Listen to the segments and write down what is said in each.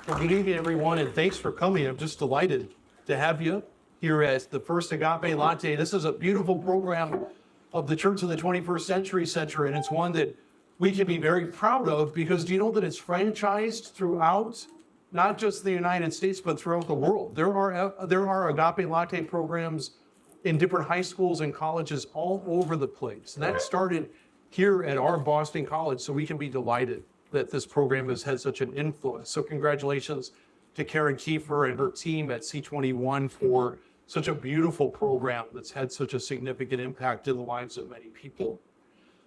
Well, good evening, everyone, and thanks for coming. I'm just delighted to have you here at the first Agape Latte. This is a beautiful program of the Church of the 21st Century Center, and it's one that we can be very proud of because do you know that it's franchised throughout not just the United States, but throughout the world? There are Agape Latte programs in different high schools and colleges all over the place. And that started here at our Boston College, so we can be delighted that this program has had such an influence. So congratulations to Karen Kiefer and her team at C21 for such a beautiful program that's had such a significant impact in the lives of many people.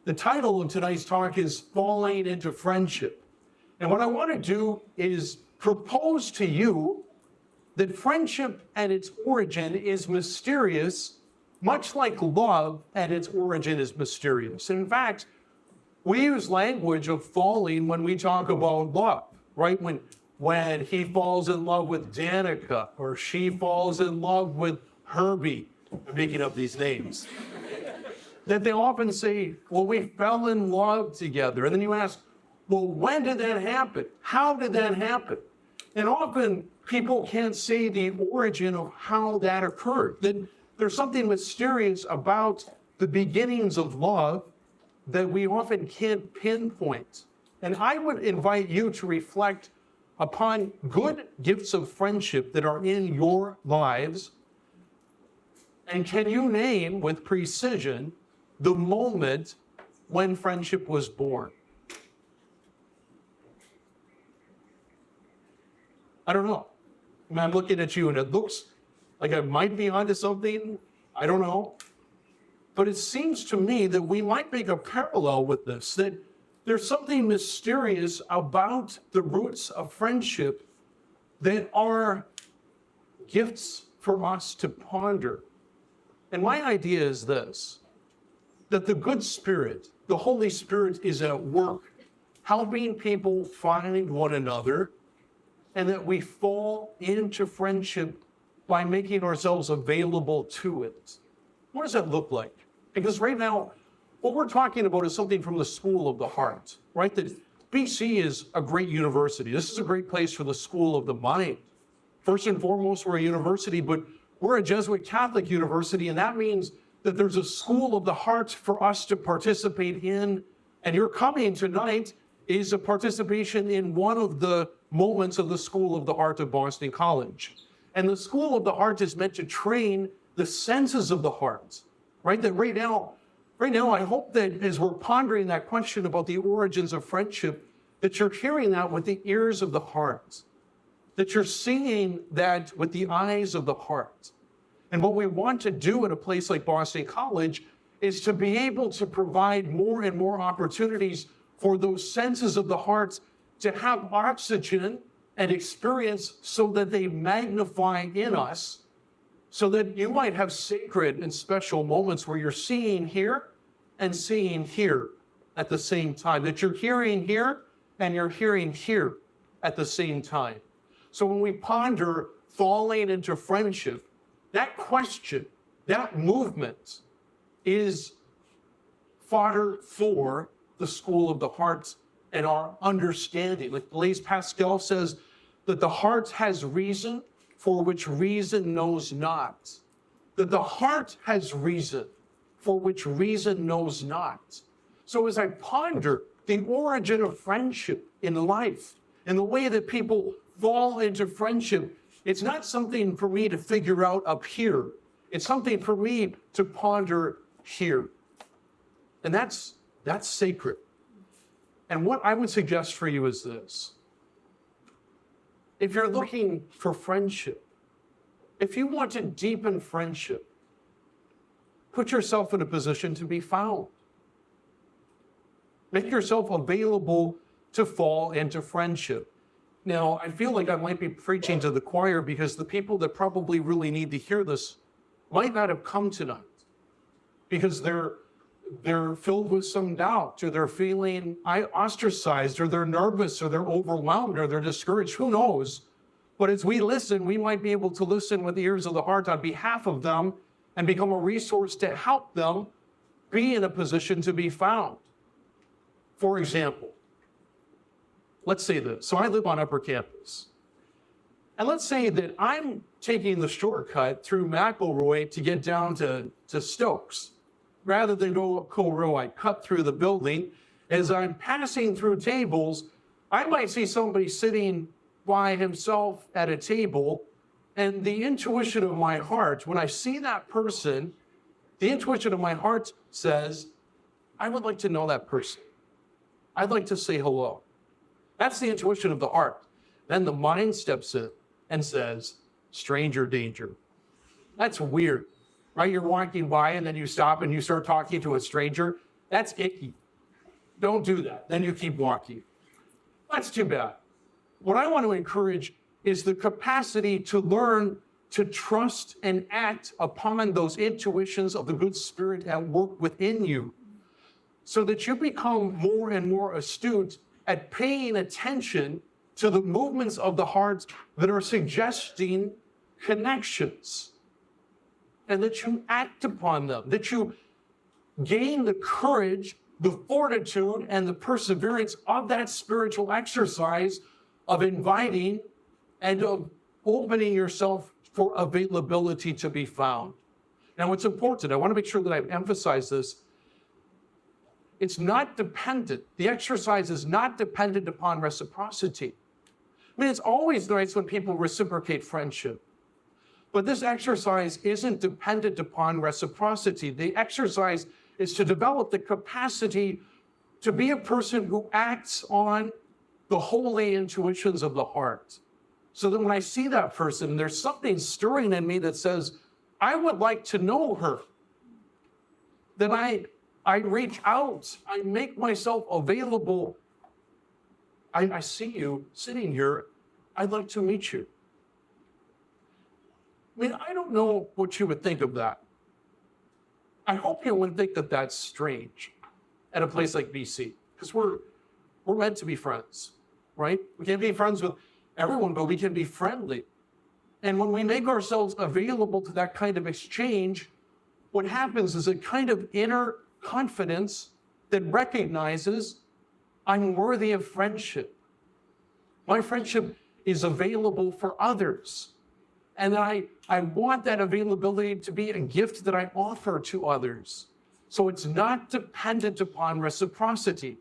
The title of tonight's talk is Falling into Friendship. And what I want to do is propose to you that friendship at its origin is mysterious, much like love at its origin is mysterious. In fact, we use language of falling when we talk about love, right? When he falls in love with Danica or she falls in love with Herbie, I'm making up these names, that they often say, well, we fell in love together. And then you ask, well, when did that happen? How did that happen? And often people can't say the origin of how that occurred. That there's something mysterious about the beginnings of love that we often can't pinpoint. And I would invite you to reflect upon good gifts of friendship that are in your lives. And can you name with precision the moment when friendship was born? I don't know. I mean, I'm looking at you and it looks like I might be onto something. I don't know. But it seems to me that we might make a parallel with this, that there's something mysterious about the roots of friendship that are gifts for us to ponder. And my idea is this, that the good Spirit, the Holy Spirit is at work, helping people find one another, and that we fall into friendship by making ourselves available to it. What does that look like? Because right now, what we're talking about is something from the school of the heart, right? That BC is a great university. This is a great place for the school of the mind. First and foremost, we're a university, but we're a Jesuit Catholic university, and that means that there's a school of the heart for us to participate in. And your coming tonight is a participation in one of the moments of the School of the Heart of Boston College. And the School of the Heart is meant to train the senses of the heart. Right? That right now, I hope that as we're pondering that question about the origins of friendship, that you're hearing that with the ears of the heart, that you're seeing that with the eyes of the heart. And what we want to do in a place like Boston College is to be able to provide more and more opportunities for those senses of the heart to have oxygen and experience so that they magnify in us, so that you might have sacred and special moments where you're seeing here and seeing here at the same time, that you're hearing here and you're hearing here at the same time. So when we ponder falling into friendship, that question, that movement is fodder for the school of the heart and our understanding. Like Blaise Pascal says that the heart has reason for which reason knows not. That the heart has reason for which reason knows not. So as I ponder the origin of friendship in life and the way that people fall into friendship, it's not something for me to figure out up here. It's something for me to ponder here. And that's sacred. And what I would suggest for you is this. If you're looking for friendship, if you want to deepen friendship, put yourself in a position to be found. Make yourself available to fall into friendship. Now, I feel like I might be preaching to the choir because the people that probably really need to hear this might not have come tonight because they're filled with some doubt, or they're feeling ostracized, or they're nervous, or they're overwhelmed, or they're discouraged. Who knows? But as we listen, we might be able to listen with the ears of the heart on behalf of them and become a resource to help them be in a position to be found. For example, let's say this. So I live on Upper Campus, And let's say that I'm taking the shortcut through McElroy to get down to Stokes. Rather than go up Cole Row, I cut through the building. As I'm passing through tables, I might see somebody sitting by himself at a table, and the intuition of my heart, when I see that person, the intuition of my heart says, I would like to know that person. I'd like to say hello. That's the intuition of the heart. Then the mind steps in and says, stranger danger. That's weird, right? You're walking by and then you stop and you start talking to a stranger. That's icky. Don't do that. Then you keep walking. That's too bad. What I want to encourage is the capacity to learn to trust and act upon those intuitions of the good spirit at work within you, so that you become more and more astute at paying attention to the movements of the heart that are suggesting connections, and that you act upon them, that you gain the courage, the fortitude, and the perseverance of that spiritual exercise of inviting and of opening yourself for availability to be found. Now, it's important. I want to make sure that I emphasize this. It's not dependent. The exercise is not dependent upon reciprocity. I mean, it's always nice when people reciprocate friendship. But this exercise isn't dependent upon reciprocity. The exercise is to develop the capacity to be a person who acts on the holy intuitions of the heart. So that when I see that person, there's something stirring in me that says, I would like to know her. Then I reach out, I make myself available. I see you sitting here, I'd like to meet you. I mean, I don't know what you would think of that. I hope you wouldn't think that that's strange at a place like BC, because we're meant to be friends, right? We can't be friends with everyone, but we can be friendly. And when we make ourselves available to that kind of exchange, what happens is a kind of inner confidence that recognizes I'm worthy of friendship. My friendship is available for others. And I want that availability to be a gift that I offer to others. So it's not dependent upon reciprocity.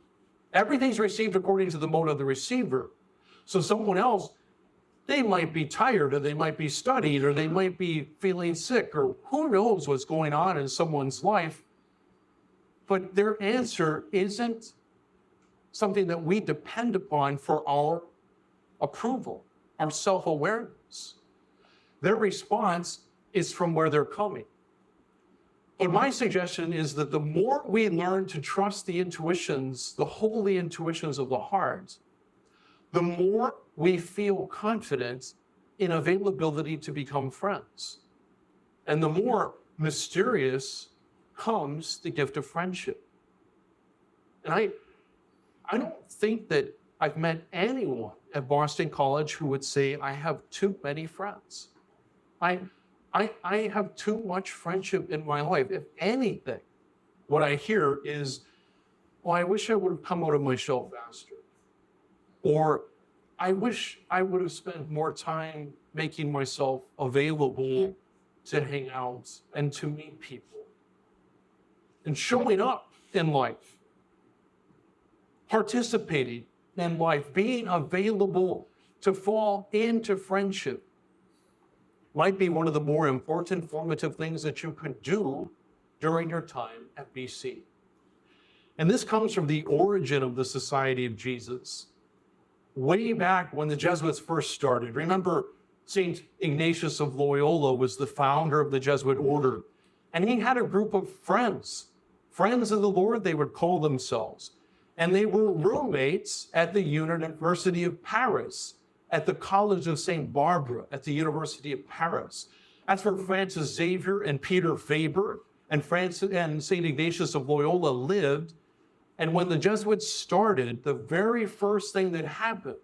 Everything's received according to the mode of the receiver. So someone else, they might be tired, or they might be studied, or they might be feeling sick, or who knows what's going on in someone's life. But their answer isn't something that we depend upon for our approval, our self-awareness. Their response is from where they're coming. But my suggestion is that the more we learn to trust the intuitions, the holy intuitions of the heart, the more we feel confident in availability to become friends. And the more mysterious comes the gift of friendship. And I don't think that I've met anyone at Boston College who would say, I have too many friends. I have too much friendship in my life. If anything, what I hear is, well, I wish I would have come out of my shell faster. Or I wish I would have spent more time making myself available to hang out and to meet people. And showing up in life, participating in life, being available to fall into friendship might be one of the more important formative things that you could do during your time at BC. And this comes from the origin of the Society of Jesus. Way back when the Jesuits first started. Remember, St. Ignatius of Loyola was the founder of the Jesuit order. And he had a group of friends of the Lord, they would call themselves. And they were roommates at the University of Paris, at the College of St. Barbara, at the University of Paris. That's where Francis Xavier and Peter Faber and St. Ignatius of Loyola lived. And when the Jesuits started, the very first thing that happened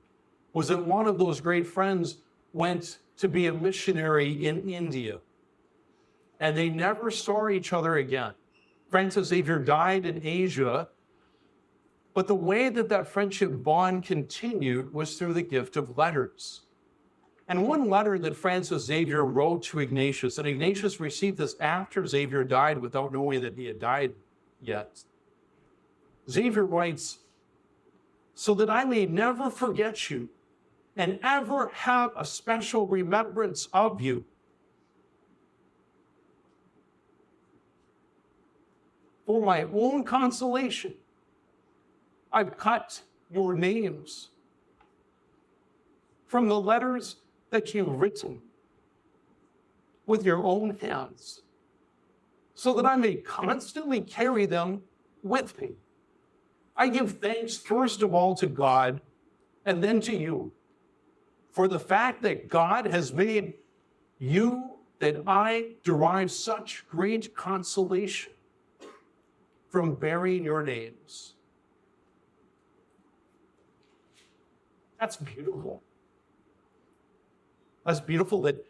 was that one of those great friends went to be a missionary in India. And they never saw each other again. Francis Xavier died in Asia, but the way that that friendship bond continued was through the gift of letters. And one letter that Francis Xavier wrote to Ignatius, and Ignatius received this after Xavier died without knowing that he had died yet. Xavier writes, "So that I may never forget you and ever have a special remembrance of you. For my own consolation, I've cut your names from the letters that you've written with your own hands, so that I may constantly carry them with me. I give thanks first of all to God and then to you for the fact that God has made you, that I derive such great consolation from bearing your names." That's beautiful. That's beautiful that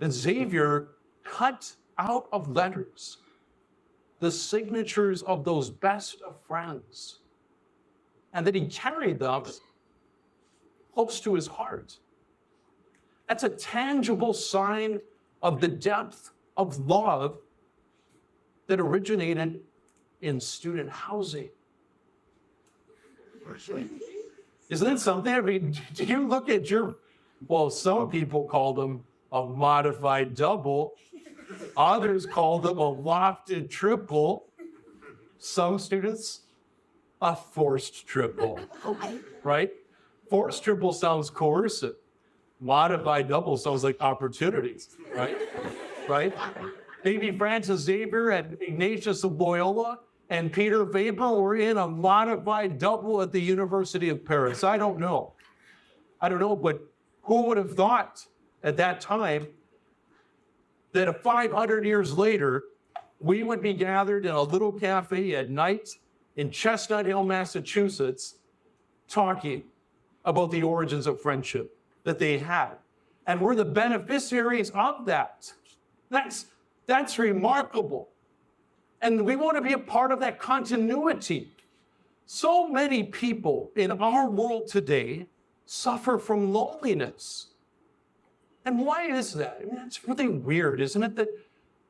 Xavier cut out of letters the signatures of those best of friends, and that he carried them close to his heart. That's a tangible sign of the depth of love that originated in student housing. Isn't it something? I mean, do you look at well, some people call them a modified double. Others call them a lofted triple. Some students, a forced triple, right? Forced triple sounds coercive. Modified double sounds like opportunities, right? Right? Maybe Francis Xavier and Ignatius of Loyola and Peter Weber were in a modified double at the University of Paris. I don't know, but who would have thought at that time that 500 years later, we would be gathered in a little cafe at night in Chestnut Hill, Massachusetts, talking about the origins of friendship that they had. And we're the beneficiaries of that. That's remarkable. And we want to be a part of that continuity. So many people in our world today suffer from loneliness. And why is that? I mean, it's really weird, isn't it? That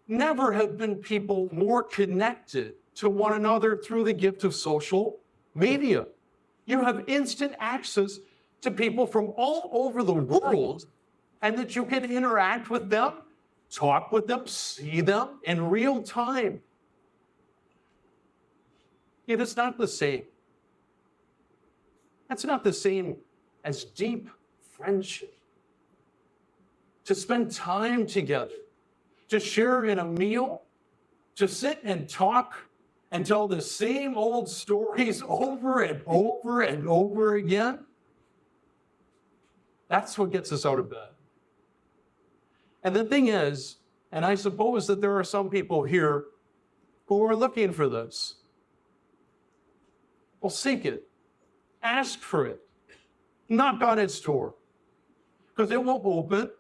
never have been people more connected to one another through the gift of social media. You have instant access to people from all over the world, and that you can interact with them, talk with them, see them in real time. Yet it's not the same. That's not the same as deep friendship. To spend time together, to share in a meal, to sit and talk and tell the same old stories over and over and over again. That's what gets us out of bed. And the thing is, and I suppose that there are some people here who are looking for this. Well, seek it. Ask for it. Knock on its door. Because it will open,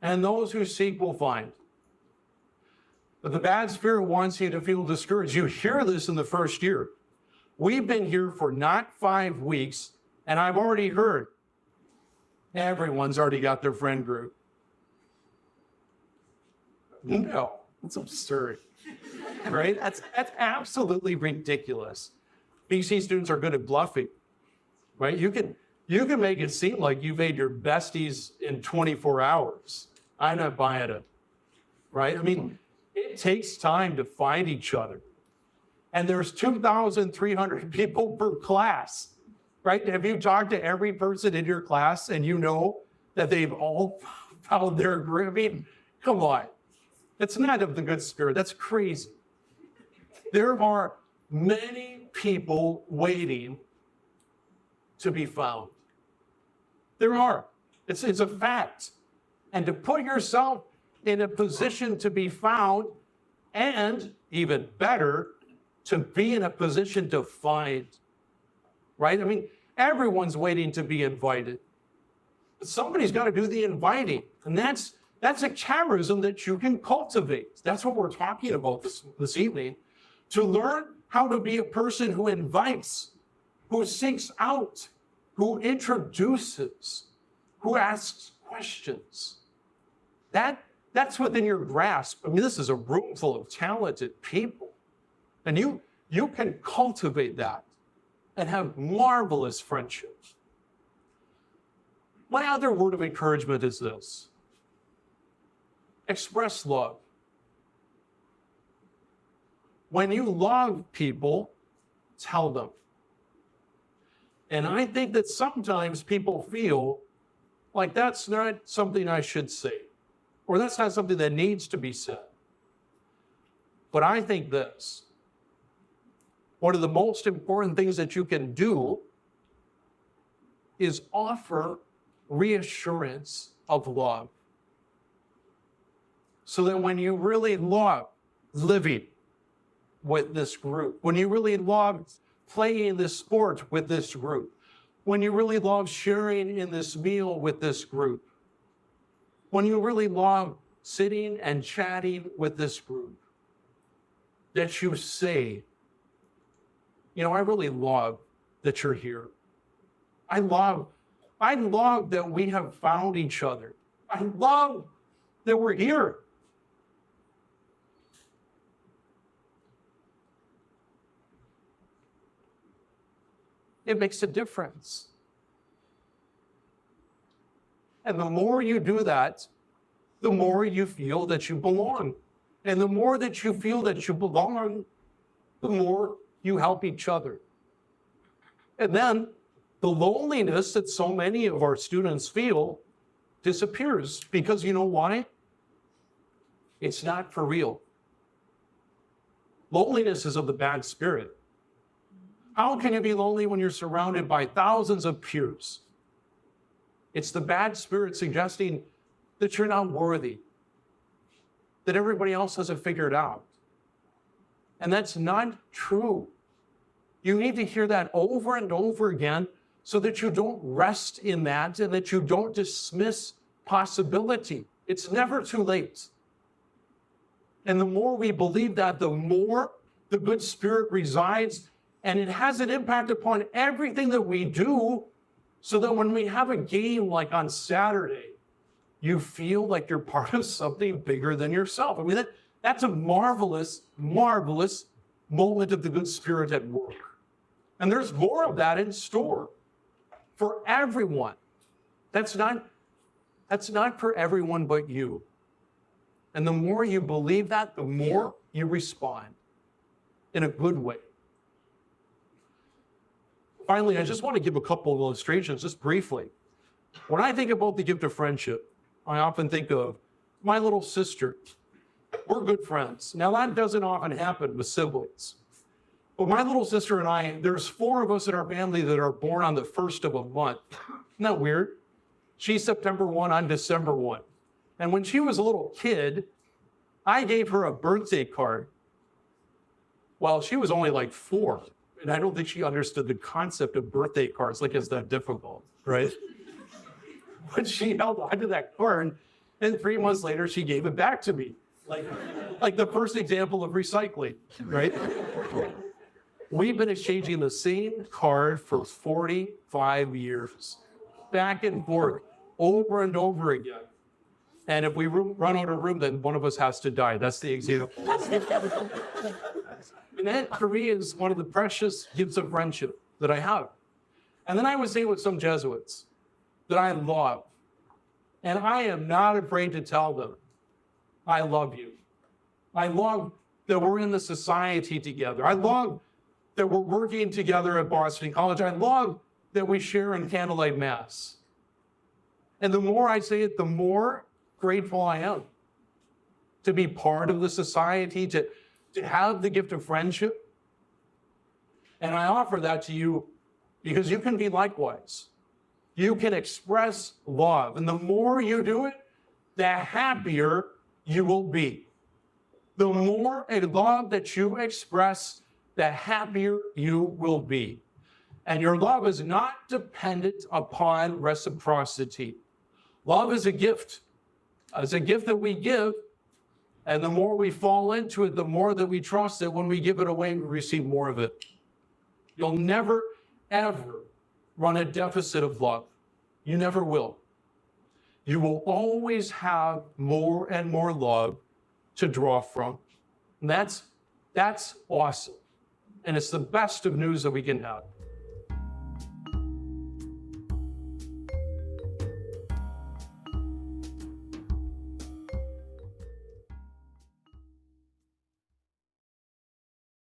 and those who seek will find. But the bad spirit wants you to feel discouraged. You hear this in the first year. We've been here for not 5 weeks, and I've already heard everyone's already got their friend group. No, it's absurd, right? That's absolutely ridiculous. BC students are good at bluffing, right? You can make it seem like you made your besties in 24 hours. I'm not buying it, right? I mean, it takes time to find each other. And there's 2,300 people per class, right? Have you talked to every person in your class and you know that they've all found their group? I mean, come on. It's not of the good spirit. That's crazy. There are many people waiting to be found. There are. It's a fact. And to put yourself in a position to be found, and even better, to be in a position to find, right? I mean, everyone's waiting to be invited. But somebody's got to do the inviting. And that's a charism that you can cultivate. That's what we're talking about this evening. To learn how to be a person who invites, who seeks out, who introduces, who asks questions. That's within your grasp. I mean, this is a room full of talented people. And you can cultivate that and have marvelous friendships. My other word of encouragement is this: express love. When you love people, tell them. And I think that sometimes people feel like that's not something I should say, or that's not something that needs to be said. But I think this: one of the most important things that you can do is offer reassurance of love. So that when you really love living with this group, when you really love playing this sport with this group, when you really love sharing in this meal with this group, when you really love sitting and chatting with this group, that you say, you know, I really love that you're here. I love that we have found each other. I love that we're here. It makes a difference. And the more you do that, the more you feel that you belong. And the more that you feel that you belong, the more you help each other. And then the loneliness that so many of our students feel disappears, because you know why? It's not for real. Loneliness is of the bad spirit. How can you be lonely when you're surrounded by thousands of peers? It's the bad spirit suggesting that you're not worthy, that everybody else has it figured out. And that's not true. You need to hear that over and over again so that you don't rest in that and that you don't dismiss possibility. It's never too late. And the more we believe that, the more the good spirit resides, and it has an impact upon everything that we do, so that when we have a game like on Saturday, you feel like you're part of something bigger than yourself. I mean, that's a marvelous, marvelous moment of the good spirit at work. And there's more of that in store for everyone. That's not for everyone but you. And the more you believe that, the more you respond in a good way. Finally, I just want to give a couple of illustrations, just briefly. When I think about the gift of friendship, I often think of my little sister. We're good friends. Now, that doesn't often happen with siblings. But my little sister and I, there's 4 of us in our family that are born on the 1st of a month. Isn't that weird? She's September 1, I'm December 1. And when she was a little kid, I gave her a birthday card. Well, she was only like 4. And I don't think she understood the concept of birthday cards, like it's that difficult, right? But she held onto that card, and 3 months later, she gave it back to me. Like the first example of recycling, right? We've been exchanging the same card for 45 years, back and forth, over and over again. And if we run out of room, then one of us has to die. That's the example. And that, for me, is one of the precious gifts of friendship that I have. And then I would say with some Jesuits that I love, and I am not afraid to tell them, I love you. I love that we're in the society together. I love that we're working together at Boston College. I love that we share in candlelight mass. And the more I say it, the more grateful I am to be part of the society, to have the gift of friendship. And I offer that to you because you can be likewise. You can express love. And the more you do it, the happier you will be. The more a love that you express, the happier you will be. And your love is not dependent upon reciprocity. Love is a gift. It's a gift that we give. And the more we fall into it, the more that we trust that when we give it away, we receive more of it. You'll never, ever run a deficit of love. You never will. you will always have more and more love to draw from. And that's awesome. And it's the best of news that we can have.